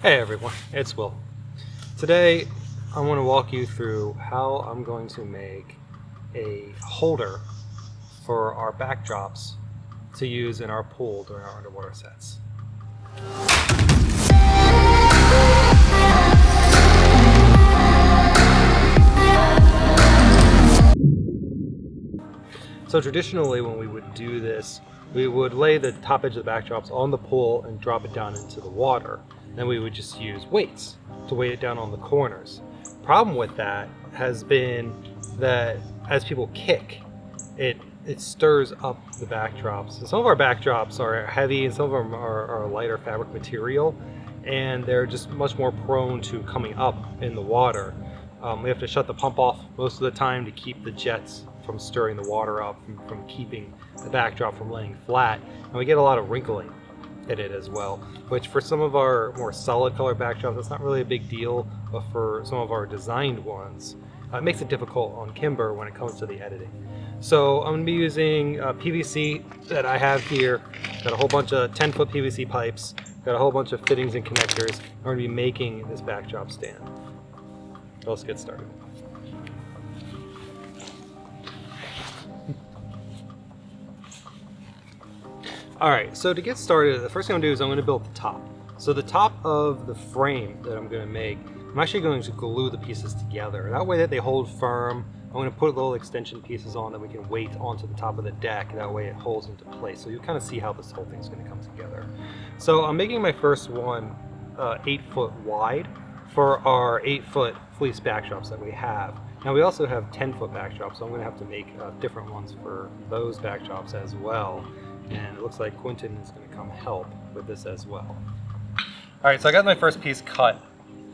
Hey everyone, it's Will. Today I want to walk you through how I'm going to make a holder for our backdrops to use in our pool during our underwater sets. So traditionally when we would do this, we would lay the top edge of the backdrops on the pool and drop it down into the water. Then we would just use weights to weight it down on the corners. Problem with that has been that as people kick, it stirs up the backdrops. So some of our backdrops are heavy and some of them are lighter fabric material, and they're just much more prone to coming up in the water. We have to shut the pump off most of the time to keep the jets from stirring the water up, from keeping the backdrop from laying flat, and we get a lot of wrinkling in it as well, which for some of our more solid color backdrops that's not really a big deal, but for some of our designed ones it makes it difficult on Kimber when it comes to the editing. So I'm going to be using PVC that I have here. Got a whole bunch of 10-foot PVC pipes, got a whole bunch of fittings and connectors. I'm going to be making this backdrop stand. So let's get started. Alright, so to get started, the first thing I'm going to do is I'm going to build the top. So the top of the frame that I'm going to make, I'm actually going to glue the pieces together. That way that they hold firm. I'm going to put little extension pieces on that we can weight onto the top of the deck. That way it holds into place. So you kind of see how this whole thing's going to come together. So I'm making my first one 8 foot wide for our 8-foot fleece backdrops that we have. Now we also have 10-foot backdrops, so I'm going to have to make different ones for those backdrops as well. And it looks like Quentin is going to come help with this as well. Alright, so I got my first piece cut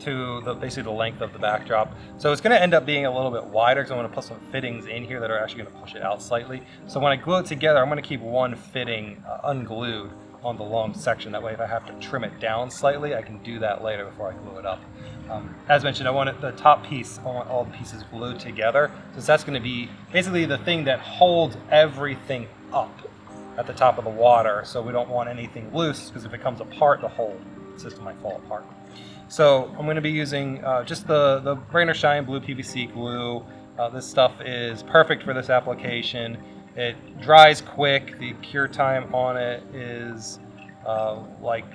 to basically the length of the backdrop. So it's going to end up being a little bit wider because I'm going to put some fittings in here that are actually going to push it out slightly. So when I glue it together, I'm going to keep one fitting unglued on the long section. That way if I have to trim it down slightly, I can do that later before I glue it up. As mentioned, I want the top piece, I want all the pieces glued together, since that's going to be basically the thing that holds everything up at the top of the water, so we don't want anything loose, because if it comes apart, the whole system might fall apart. So I'm going to be using just the Rain or Shine blue PVC glue. This stuff is perfect for this application. It dries quick. The cure time on it is like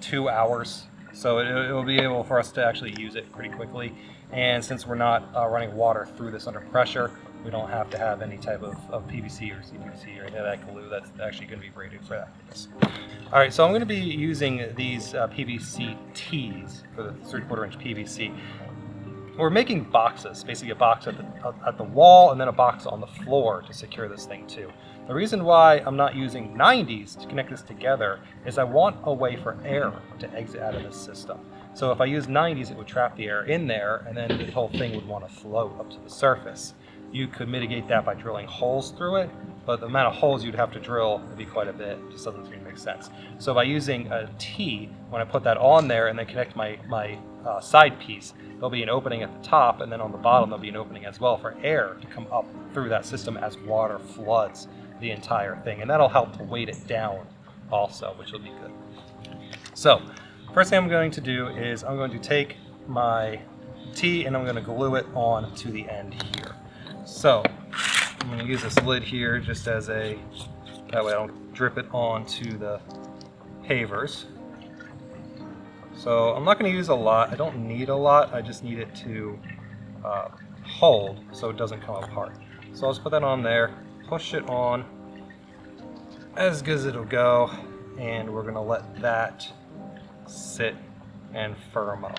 2 hours, so it will be able for us to actually use it pretty quickly. And since we're not running water through this under pressure, we don't have to have any type of PVC or CPVC or any of that glue. That's actually going to be rated for that purpose. All right, so I'm going to be using these PVC tees for the 3/4 inch PVC. We're making boxes, basically a box at the wall and then a box on the floor to secure this thing too. The reason why I'm not using 90s to connect this together is I want a way for air to exit out of this system. So if I use 90s, it would trap the air in there, and then the whole thing would want to float up to the surface. You could mitigate that by drilling holes through it, but the amount of holes you'd have to drill would be quite a bit. It just doesn't seem to make sense. So by using a T, when I put that on there and then connect my side piece, there'll be an opening at the top, and then on the bottom there'll be an opening as well for air to come up through that system as water floods the entire thing. And that'll help to weight it down also, which will be good. So first thing I'm going to do is I'm going to take my T and I'm going to glue it on to the end here. So I'm going to use this lid here just as that way I don't drip it onto the pavers. So I'm not going to use a lot. I don't need a lot. I just need it to hold so it doesn't come apart. So I'll just put that on there, push it on as good as it'll go, and we're going to let that sit and firm up.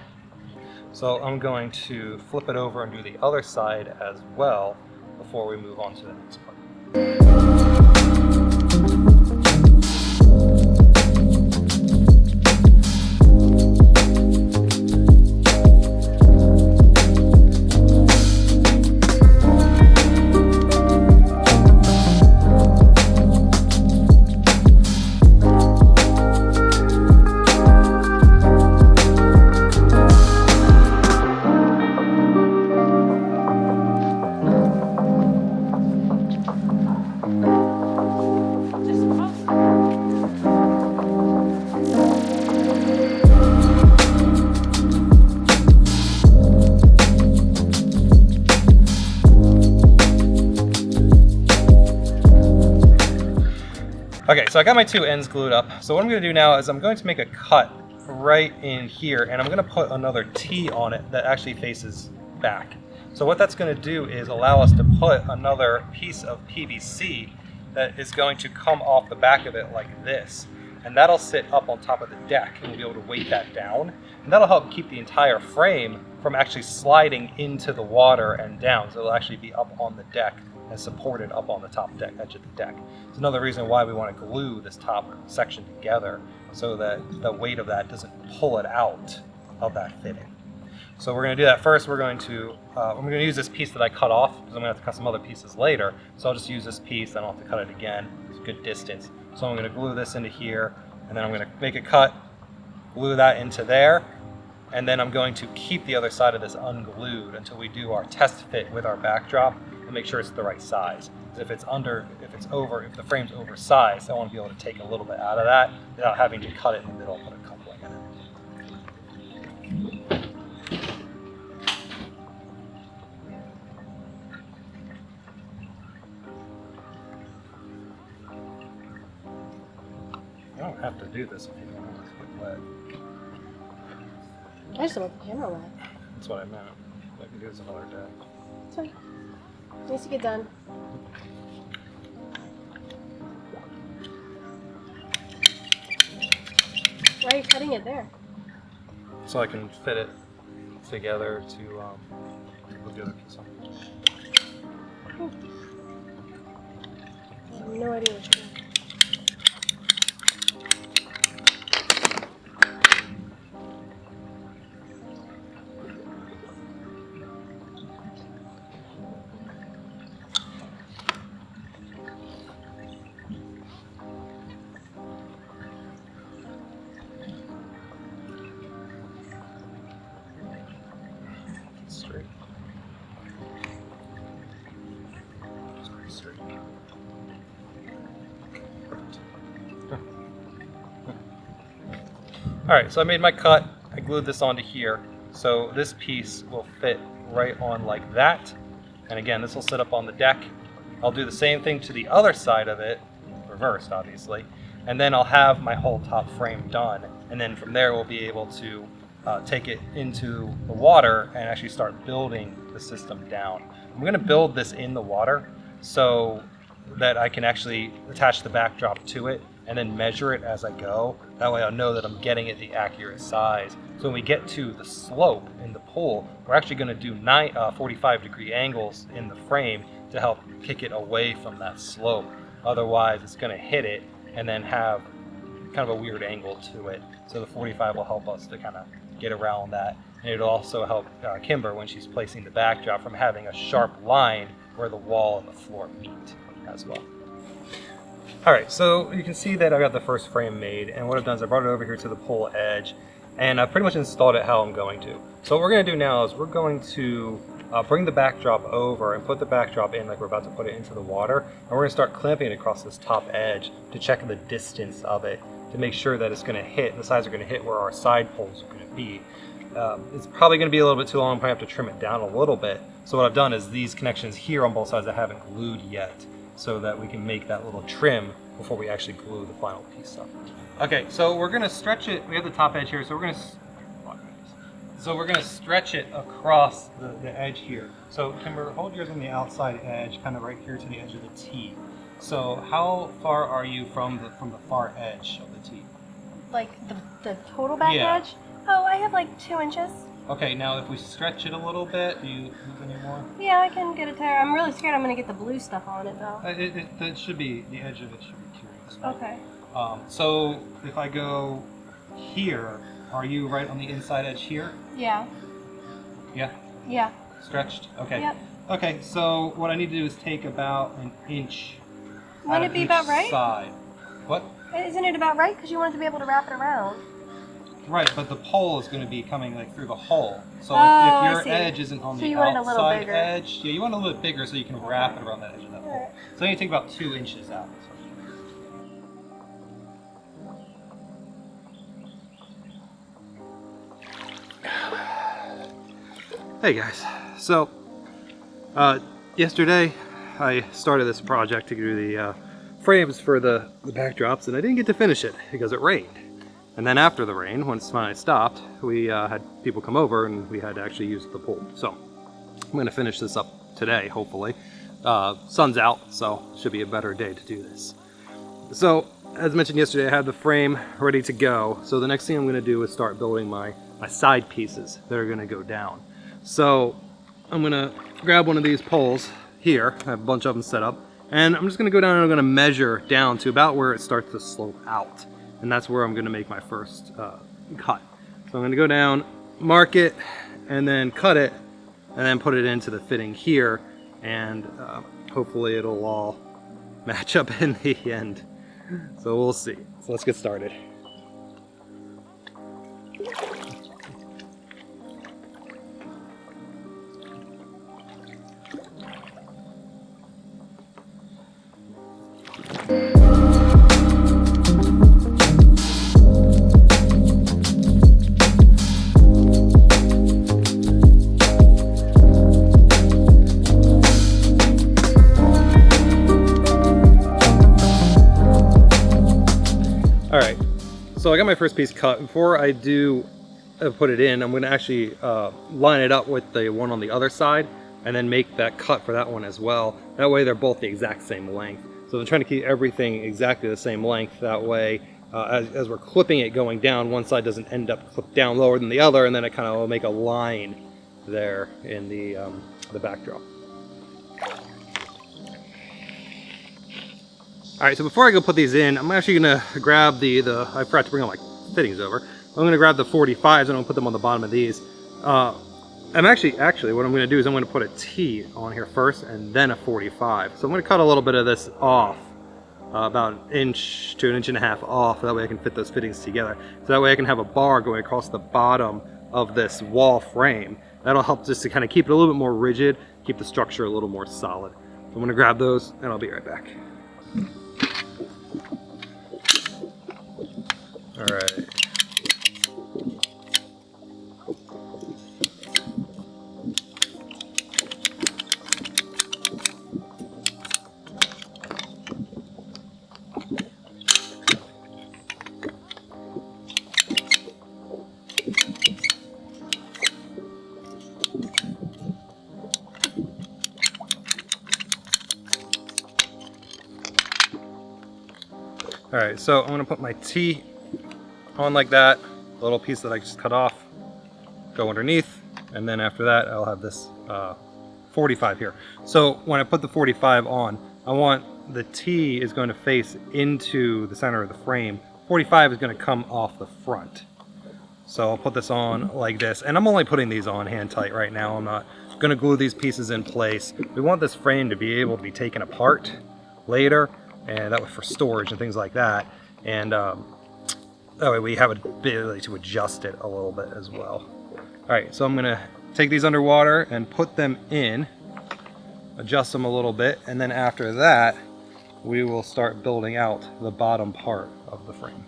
So I'm going to flip it over and do the other side as well before we move on to the next part. Okay, so I got my two ends glued up. So what I'm going to do now is I'm going to make a cut right in here, and I'm going to put another T on it that actually faces back. So what that's going to do is allow us to put another piece of PVC that is going to come off the back of it like this. And that'll sit up on top of the deck, and we'll be able to weight that down. And that'll help keep the entire frame from actually sliding into the water and down. So it'll actually be up on the deck and supported up on the top edge of the deck. It's another reason why we want to glue this top section together so that the weight of that doesn't pull it out of that fitting. So we're going to do that first. We're going to use this piece that I cut off because I'm going to have to cut some other pieces later. So I'll just use this piece. I don't have to cut it again. It's a good distance. So I'm going to glue this into here, and then I'm going to make a cut, glue that into there, and then I'm going to keep the other side of this unglued until we do our test fit with our backdrop and make sure it's the right size. If the frame's oversized, I want to be able to take a little bit out of that without having to cut it in the middle and put a coupling in it. I don't have to do this if you don't want to get wet. I just don't want the camera wet. That's what I meant. I can do this another day. It's fine. Needs to get done. Why are you cutting it there? So I can fit it together to put the other piece on. I have no idea what you're doing. Straight. Straight. Perfect. All right, so I made my cut. I glued this onto here. So this piece will fit right on like that. And again, this will sit up on the deck. I'll do the same thing to the other side of it, reversed obviously. And then I'll have my whole top frame done. And then from there, we'll be able to take it into the water and actually start building the system down. I'm going to build this in the water so that I can actually attach the backdrop to it and then measure it as I go. That way I'll know that I'm getting it the accurate size. So when we get to the slope in the pool, we're actually going to do 45-degree angles in the frame to help kick it away from that slope. Otherwise, it's going to hit it and then have kind of a weird angle to it. So the 45 will help us to kind of get around that. And it'll also help Kimber when she's placing the backdrop from having a sharp line where the wall and the floor meet as well. All right, so you can see that I got the first frame made, and what I've done is I brought it over here to the pool edge, and I've pretty much installed it how I'm going to. So what we're going to do now is we're going to bring the backdrop over and put the backdrop in like we're about to put it into the water, and we're going to start clamping it across this top edge to check the distance of it to make sure that it's going to hit, the sides are going to hit where our side poles are going to be. It's probably going to be a little bit too long. I'm going to have to trim it down a little bit. So what I've done is these connections here on both sides I haven't glued yet, so that we can make that little trim before we actually glue the final piece up. Okay, so we're going to stretch it. We have the top edge here, so we're going to stretch it across the edge here. So Kimber, hold yours on the outside edge, kind of right here to the edge of the T. So how far are you from the far edge of the T? Like the total back Yeah. edge? Oh, I have like 2 inches. Okay, now if we stretch it a little bit, do you move any more? Yeah, I can get it there. I'm really scared I'm going to get the blue stuff on it though. It should be, the edge of it should be curious. Okay. So if I go here, are you right on the inside edge here? Yeah. Yeah? Yeah. Stretched? Okay. Yep. Okay, so what I need to do is take about an inch. Wouldn't it be about right? Side. What? Isn't it about right? Because you want it to be able to wrap it around. Right, but the pole is going to be coming like through the hole. So Oh, I if your see. edge isn't on So the you want it a little outside bigger. edge, yeah, you want it a little bit bigger so you can wrap it around that edge of that pole. Alright. So you take about 2 inches out. Hey guys, so yesterday I started this project to do the frames for the backdrops, and I didn't get to finish it because it rained. And then after the rain, once finally stopped, we had people come over and we had to actually use the pool. So I'm going to finish this up today, hopefully. Sun's out, so it should be a better day to do this. So as mentioned yesterday, I had the frame ready to go. So the next thing I'm going to do is start building my side pieces that are going to go down. So I'm going to grab one of these poles here. I have a bunch of them set up. And I'm just going to go down and I'm going to measure down to about where it starts to slope out. And that's where I'm going to make my first cut. So I'm going to go down, mark it, and then cut it, and then put it into the fitting here. And hopefully it'll all match up in the end. So we'll see. So let's get started. Alright, so I got my first piece cut. Before I do put it in, I'm going to actually line it up with the one on the other side and then make that cut for that one as well. That way they're both the exact same length. So I'm trying to keep everything exactly the same length. That way, as we're clipping it going down, one side doesn't end up clipped down lower than the other, and then it kind of will make a line there in the backdrop. Alright, so before I go put these in, I'm actually going to grab I forgot to bring all my fittings over. I'm going to grab the 45s and I'm going to put them on the bottom of these. Actually, what I'm going to do is I'm going to put a T on here first and then a 45. So I'm going to cut a little bit of this off, about an inch to an inch and a half off. That way I can fit those fittings together. So that way I can have a bar going across the bottom of this wall frame. That'll help just to kind of keep it a little bit more rigid, keep the structure a little more solid. So I'm going to grab those and I'll be right back. All right. All right, so I'm going to put my T on like that, the little piece that I just cut off, go underneath, and then after that I'll have this 45 here. So when I put the 45 on, I want the T is going to face into the center of the frame. 45 is going to come off the front. So I'll put this on like this, and I'm only putting these on hand tight right now. I'm not going to glue these pieces in place. We want this frame to be able to be taken apart later, and that was for storage and things like that. And that way we have an ability to adjust it a little bit as well. All right, so I'm gonna take these underwater and put them in, adjust them a little bit, and then after that, we will start building out the bottom part of the frame.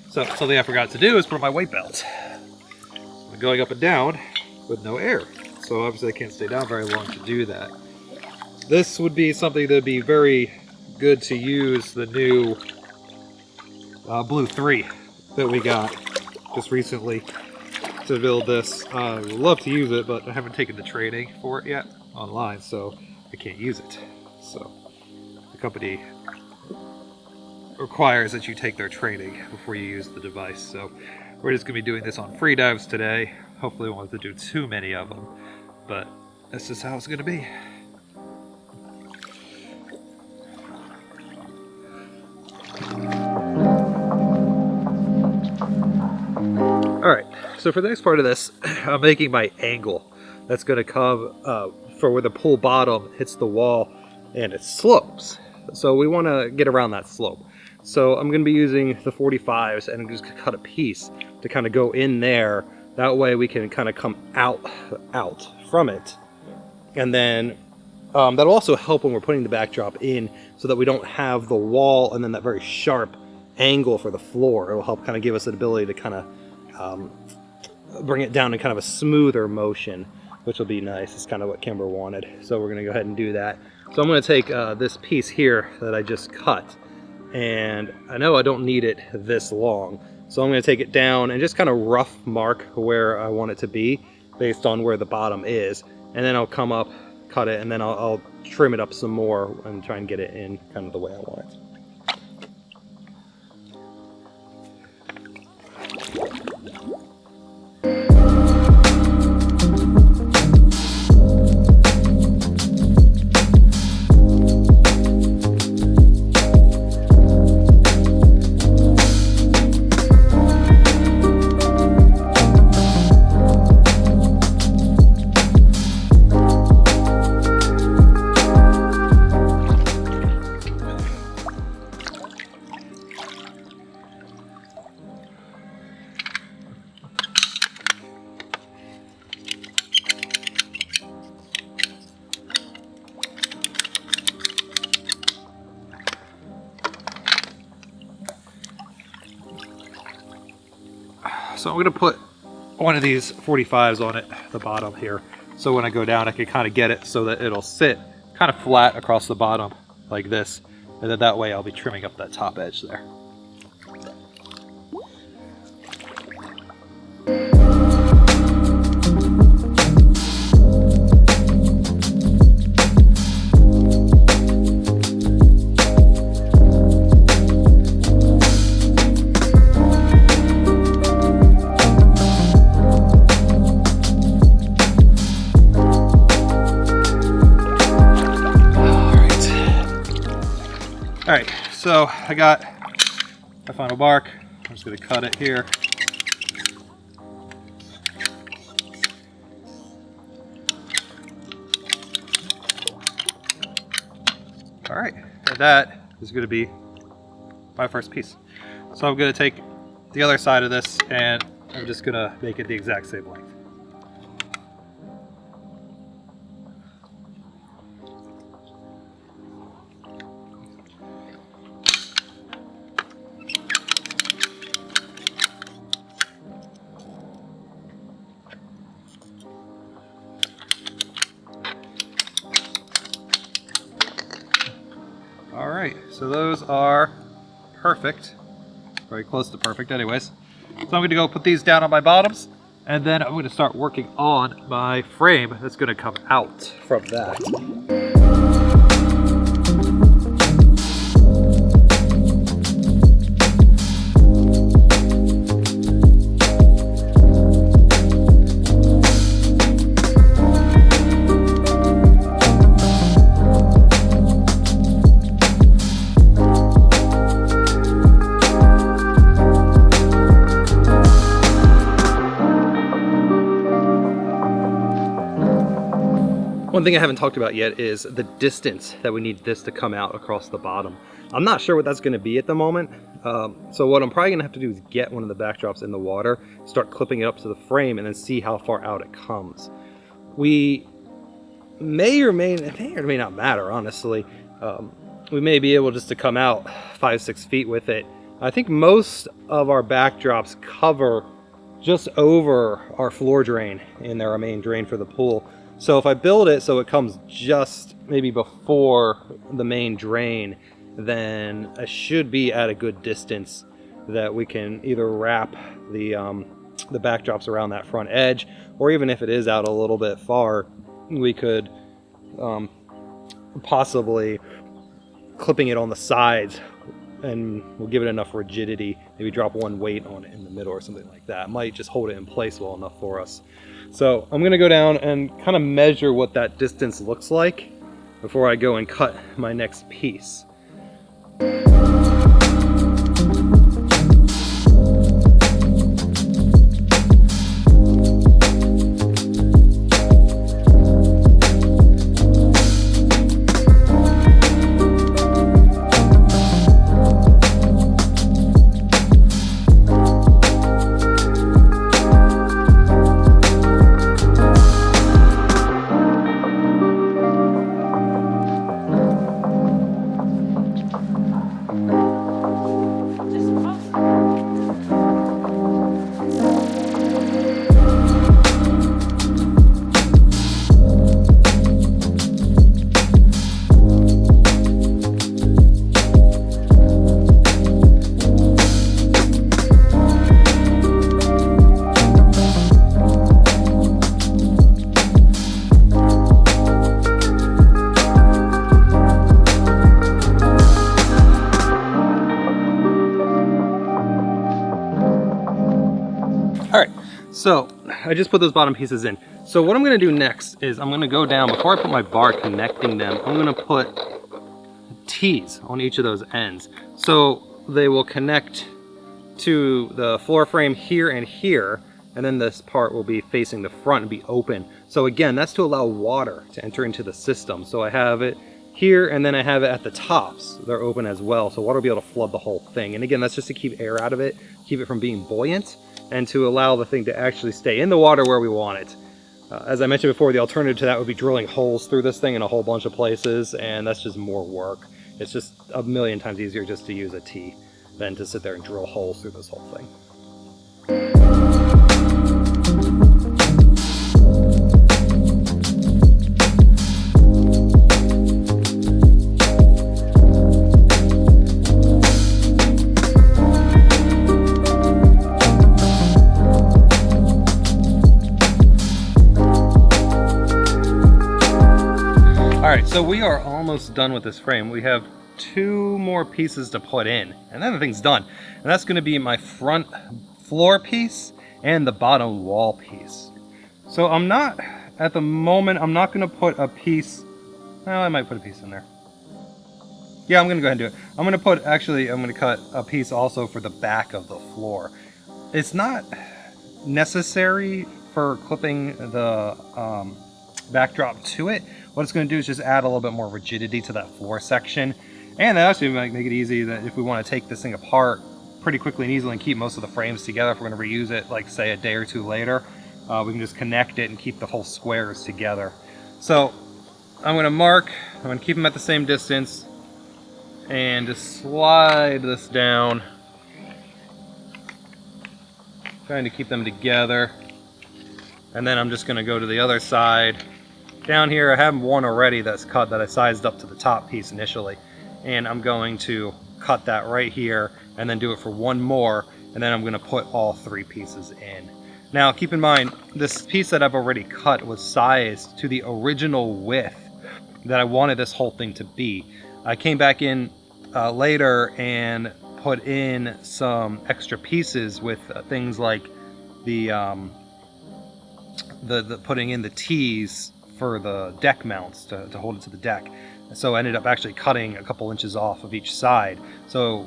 So something I forgot to do is put on my weight belt. I'm going up and down with no air. So obviously I can't stay down very long to do that. This would be something that would be very good to use the new Blue 3 that we got just recently to build this. I would love to use it, but I haven't taken the training for it yet online, so I can't use it. So the company requires that you take their training before you use the device. So we're just going to be doing this on free dives today. Hopefully we won't have to do too many of them, but that's just how it's going to be. Alright, so for the next part of this, I'm making my angle. That's going to come for where the pool bottom hits the wall and it slopes. So we want to get around that slope. So I'm going to be using the 45s and I'm just going to cut a piece to kind of go in there. That way we can kind of come out from it. And then that'll also help when we're putting the backdrop in so that we don't have the wall and then that very sharp angle for the floor. It'll help kind of give us an ability to kind of bring it down in kind of a smoother motion which will be nice. It's kind of what Kimber wanted. So we're gonna go ahead and do that. So I'm gonna take this piece here that I just cut, and I know I don't need it this long. So I'm gonna take it down and just kind of rough mark where I want it to be based on where the bottom is. And then I'll come up, cut it, and then I'll trim it up some more and try and get it in kind of the way I want it. So I'm gonna put one of these 45s on it, the bottom here. So when I go down, I can kind of get it so that it'll sit kind of flat across the bottom like this. And then that way I'll be trimming up that top edge there. All right, so I got my final bark. I'm just gonna cut it here. All right, and that is gonna be my first piece. So I'm gonna take the other side of this and I'm just gonna make it the exact same length. All right, so those are perfect, very close to perfect anyways. So I'm gonna go put these down on my bottoms, and then I'm gonna start working on my frame that's gonna come out from that. One thing I haven't talked about yet is the distance that we need this to come out across the bottom. I'm not sure what that's going to be at the moment. So what I'm probably going to have to do is get one of the backdrops in the water, start clipping it up to the frame, and then see how far out it comes. We may or may not matter, honestly. We may be able just to come out 5-6 feet with it. I think most of our backdrops cover just over our floor drain in there, our main drain for the pool. So if I build it so it comes just maybe before the main drain, then I should be at a good distance that we can either wrap the backdrops around that front edge, or even if it is out a little bit far, we could possibly clipping it on the sides, and we'll give it enough rigidity, maybe drop one weight on it in the middle or something like that. It might just hold it in place well enough for us. So I'm gonna go down and kind of measure what that distance looks like before I go and cut my next piece. So I just put those bottom pieces in. So what I'm gonna do next is I'm gonna go down, before I put my bar connecting them, I'm gonna put T's on each of those ends. So they will connect to the floor frame here and here, and then this part will be facing the front and be open. So again, that's to allow water to enter into the system. So I have it here, and then I have it at the tops. They're open as well, so water will be able to flood the whole thing. And again, that's just to keep air out of it, keep it from being buoyant, and to allow the thing to actually stay in the water where we want it. As I mentioned before, the alternative to that would be drilling holes through this thing in a whole bunch of places, and that's just more work. It's just a million times easier just to use a T than to sit there and drill holes through this whole thing. Alright, so we are almost done with this frame. We have 2 more pieces to put in, and then the thing's done. And that's going to be my front floor piece and the bottom wall piece. So I'm not, at the moment, I'm not going to put a piece, well, I might put a piece in there. Yeah, I'm going to go ahead and do it. I'm going to put, actually, I'm going to cut a piece also for the back of the floor. It's not necessary for clipping the backdrop to it. What it's going to do is just add a little bit more rigidity to that floor section, and that actually might make it easy that if we want to take this thing apart pretty quickly and easily and keep most of the frames together, if we're going to reuse it, like say a day or 2 later, we can just connect it and keep the whole squares together. So I'm going to keep them at the same distance and just slide this down, trying to keep them together. And then I'm just going to go to the other side. Down here I have one already that's cut that I sized up to the top piece initially, and I'm going to cut that right here and then do it for one more, and then I'm going to put all 3 pieces in. Now keep in mind, this piece that I've already cut was sized to the original width that I wanted this whole thing to be. I came back in later and put in some extra pieces with things like the putting in the T's for the deck mounts to hold it to the deck. So I ended up actually cutting a couple inches off of each side. So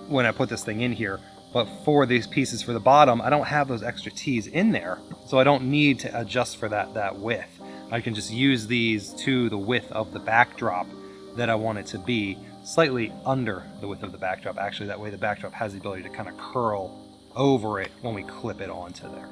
when I put this thing in here, but for these pieces for the bottom, I don't have those extra T's in there. So I don't need to adjust for that width. I can just use these to the width of the backdrop that I want it to be, slightly under the width of the backdrop. Actually, that way the backdrop has the ability to kind of curl over it when we clip it onto there.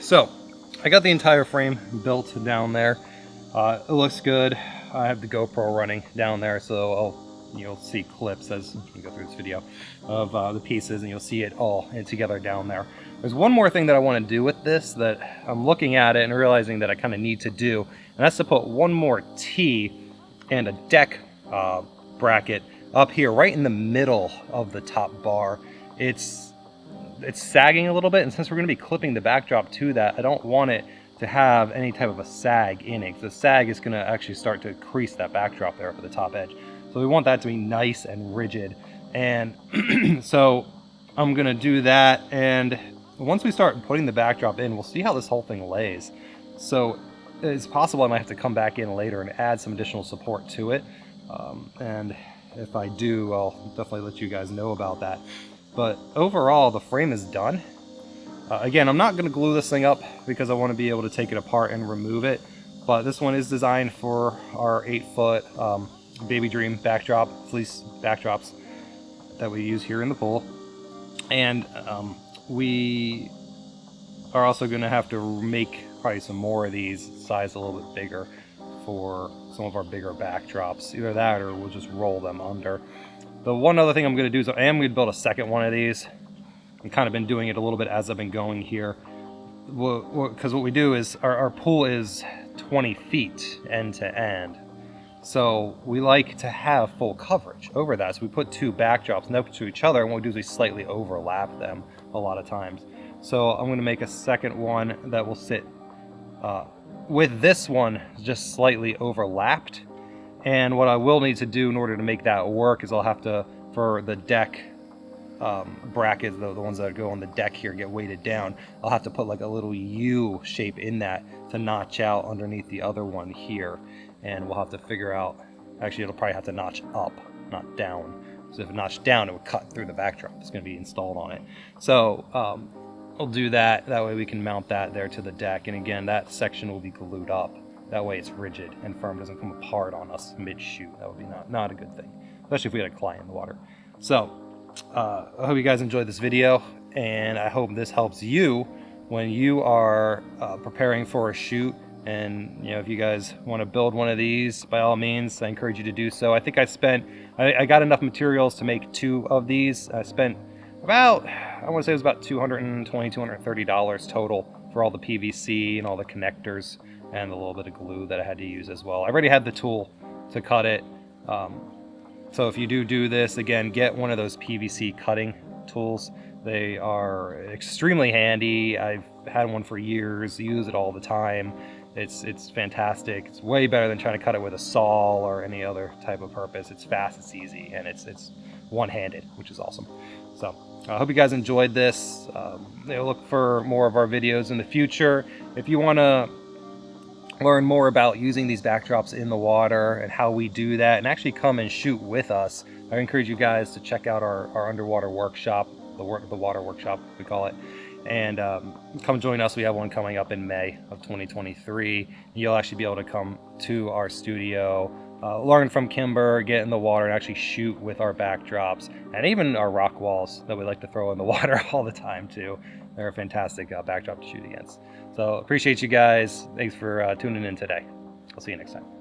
So I got the entire frame built down there. It looks good. I have the GoPro running down there, so you'll see clips as you go through this video of the pieces, and you'll see it all together down there. There's one more thing that I want to do with this that I'm looking at it and realizing that I kind of need to do, and that's to put one more T and a deck bracket up here right in the middle of the top bar. It's sagging a little bit, and since we're going to be clipping the backdrop to that, I don't want it to have any type of a sag in it, because the sag is going to actually start to crease that backdrop there up at the top edge. So we want that to be nice and rigid, and so I'm going to do that, and once we start putting the backdrop in, we'll see how this whole thing lays. So it's possible I might have to come back in later and add some additional support to it, and if I do, I'll definitely let you guys know about that. But overall, the frame is done. Again, I'm not going to glue this thing up because I want to be able to take it apart and remove it. But this one is designed for our 8-foot Baby Dream backdrop, fleece backdrops that we use here in the pool. And we are also going to have to make probably some more of these sized a little bit bigger for some of our bigger backdrops. Either that or we'll just roll them under. The one other thing I'm going to do is I am going to build a second one of these. I've kind of been doing it a little bit as I've been going here. Because what we do is our pool is 20 feet end to end. So we like to have full coverage over that. So we put two backdrops next to each other, and what we do is we slightly overlap them a lot of times. So I'm going to make a second one that will sit with this one just slightly overlapped. And what I will need to do in order to make that work is I'll have to, for the deck brackets, the ones that go on the deck here get weighted down, I'll have to put like a little U shape in that to notch out underneath the other one here. And we'll have to figure out, actually it'll probably have to notch up, not down. So if it notched down, it would cut through the backdrop that's going to be installed on it. So I'll do that. That way we can mount that there to the deck. And again, that section will be glued up. That way it's rigid and firm, doesn't come apart on us mid-shoot. That would be not a good thing, especially if we had a client in the water. So I hope you guys enjoyed this video, and I hope this helps you when you are preparing for a shoot. And if you guys want to build one of these, by all means, I encourage you to do so. I think I got enough materials to make 2 of these. I spent about, I want to say it was about $220, $230 total for all the PVC and all the connectors and a little bit of glue that I had to use as well. I already had the tool to cut it. So if you do this, again, get one of those PVC cutting tools. They are extremely handy. I've had one for years, use it all the time. It's fantastic. It's way better than trying to cut it with a saw or any other type of purpose. It's fast, it's easy, and it's one-handed, which is awesome. So I hope you guys enjoyed this. Look for more of our videos in the future. If you want to learn more about using these backdrops in the water and how we do that, and actually come and shoot with us, I encourage you guys to check out our underwater workshop, the water workshop we call it, and come join us. We have one coming up in May of 2023. You'll actually be able to come to our studio, learn from Kimber, get in the water, and actually shoot with our backdrops, and even our rock walls that we like to throw in the water all the time too. They're a fantastic backdrop to shoot against. So appreciate you guys. Thanks for tuning in today. I'll see you next time.